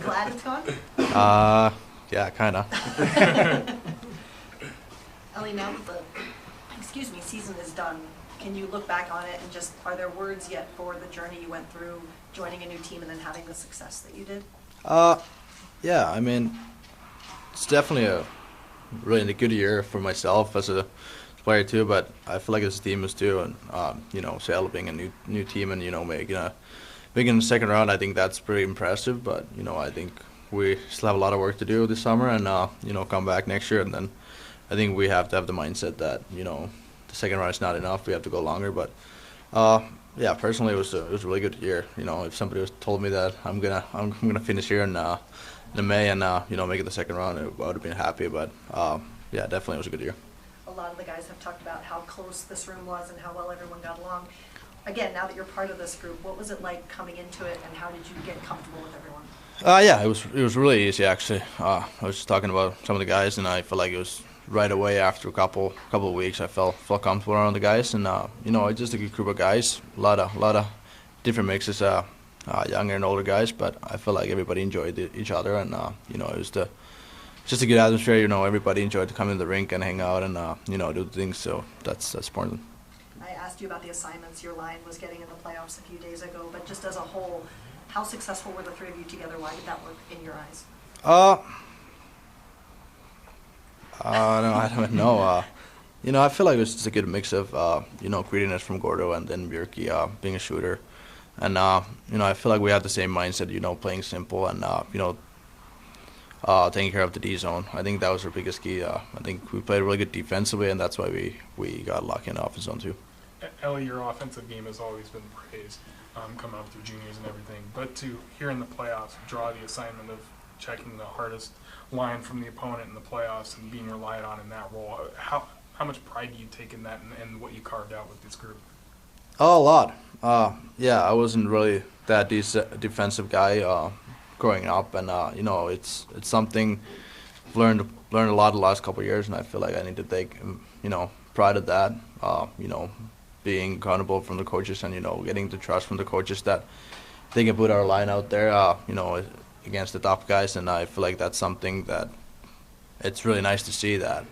glad it's gone? Yeah, kind of. Eeli, now that the season is done, can you look back on it and just, are there words yet for the journey you went through, joining a new team and then having the success that you did? Yeah, I mean, it's definitely a really good year for myself as a player too, but I feel like as a team is too, and Seattle being a new team and making the second round, I think that's pretty impressive. But I think we still have a lot of work to do this summer, and come back next year, and then I think we have to have the mindset that the second round is not enough. We have to go longer. But yeah, personally, it was a really good year. If somebody was told me that I'm gonna finish here in May and make it the second round, I would have been happy. But yeah, definitely it was a good year. A lot of the guys have talked about how close this room was and how well everyone got along. Again, now that you're part of this group, what was it like coming into it, and how did you get comfortable with everyone? Yeah, it was really easy actually. I was just talking about some of the guys, and I felt like it was right away after a couple of weeks. I felt comfortable around the guys, and it's just a good group of guys. A lot of different mixes, younger and older guys, but I felt like everybody enjoyed each other, and it was just a good atmosphere. Everybody enjoyed to come in the rink and hang out and do things. So that's important. I asked you about the assignments your line was getting in the playoffs a few days ago, but just as a whole, how successful were the three of you together? Why did that work in your eyes? No, I don't know. I feel like it was just a good mix of greediness from Gordo and then Björky being a shooter, and I feel like we had the same mindset. Playing simple and taking care of the D zone. I think that was our biggest key. I think we played really good defensively, and that's why we got lucky in the offensive zone too. Eeli, your offensive game has always been praised, coming up through juniors and everything. But to here in the playoffs, draw the assignment of checking the hardest line from the opponent in the playoffs and being relied on in that role. How much pride do you take in that and what you carved out with this group? Oh, a lot. Yeah, I wasn't really that defensive guy growing up, and it's something I've learned a lot the last couple of years, and I feel like I need to take pride of that. Being accountable from the coaches and getting the trust from the coaches that they can put our line out there against the top guys, and I feel like that's something that it's really nice to see that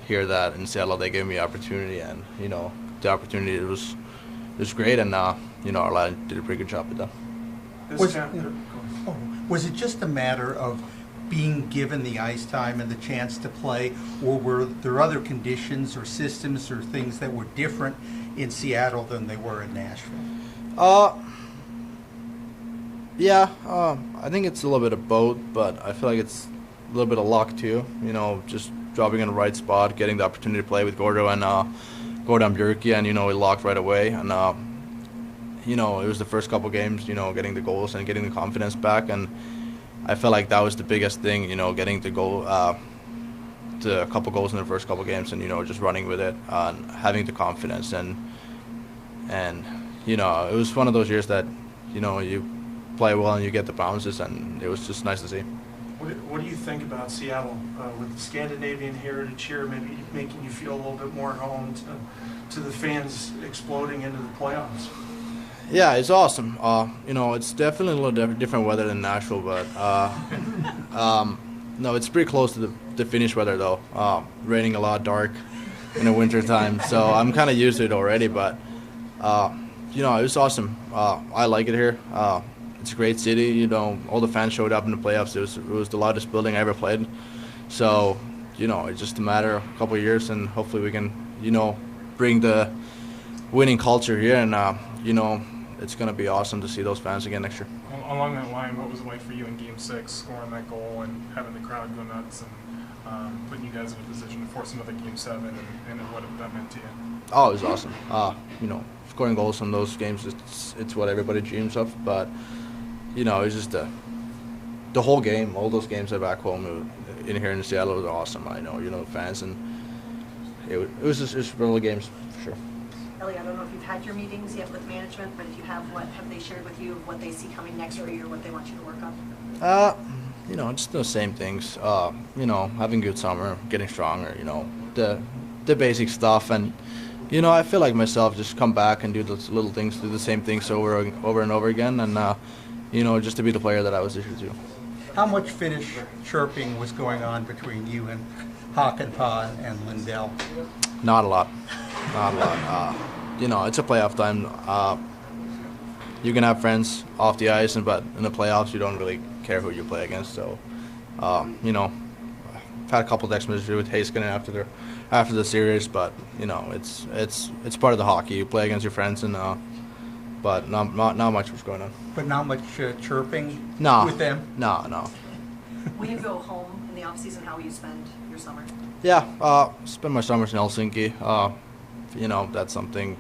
hear that in Seattle they gave me opportunity, and the opportunity was great, and our line did a pretty good job with that. Was it just a matter of being given the ice time and the chance to play, or were there other conditions or systems or things that were different in Seattle than they were in Nashville? Yeah, I think it's a little bit of both, but I feel like it's a little bit of luck too. Just dropping in the right spot, getting the opportunity to play with Gordo and Björky, and we locked right away, and it was the first couple games, getting the goals and getting the confidence back, and I felt like that was the biggest thing, getting the goal, the couple goals in the first couple games, and just running with it and having the confidence, and it was one of those years that you play well and you get the bounces, and it was just nice to see. What do you think about Seattle with the Scandinavian heritage here, maybe making you feel a little bit more at home to the fans exploding into the playoffs? Yeah, it's awesome. It's definitely a little different weather than Nashville, but no, it's pretty close to the Finnish weather though. Raining a lot, dark in the winter time, so I'm kind of used to it already. But it was awesome. I like it here. It's a great city. All the fans showed up in the playoffs. It was the loudest building I ever played. So it's just a matter of a couple of years, and hopefully we can bring the winning culture here, and it's going to be awesome to see those fans again next year. Along that line, what was it like for you in Game 6, scoring that goal and having the crowd go nuts and putting you guys in a position to force another Game 7 and what that meant to you? Oh, it was awesome. Scoring goals from those games, it's what everybody dreams of. But, it was just the whole game, all those games that back home in here in Seattle was awesome. I know, the fans, and it was just really games for sure. Eeli, I don't know if you've had your meetings yet with management, but if you have, what have they shared with you of what they see coming next for you or what they want you to work on? Just the same things. Having a good summer, getting stronger, the basic stuff. And, I feel like myself just come back and do those little things, do the same things over and over again. And, just to be the player that I was this year too. How much Finnish chirping was going on between you and Hakanpää and Lindell? Not a lot. Not a lot. It's a playoff time. You can have friends off the ice, but in the playoffs, you don't really care who you play against. So, I've had a couple of text messages with Heiskanen after the series, but it's part of the hockey. You play against your friends, and but not much was going on. But not much chirping No. with them? No. When you go home in the off season, how will you spend your summer? Yeah, spend my summers in Helsinki. That's something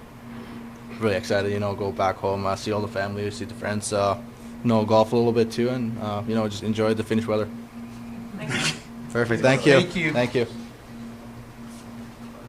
really excited. Go back home, see all the family, see the friends. Golf a little bit too, and just enjoy the Finnish weather. Thanks. Perfect. Thank you. Thank you. Thank you.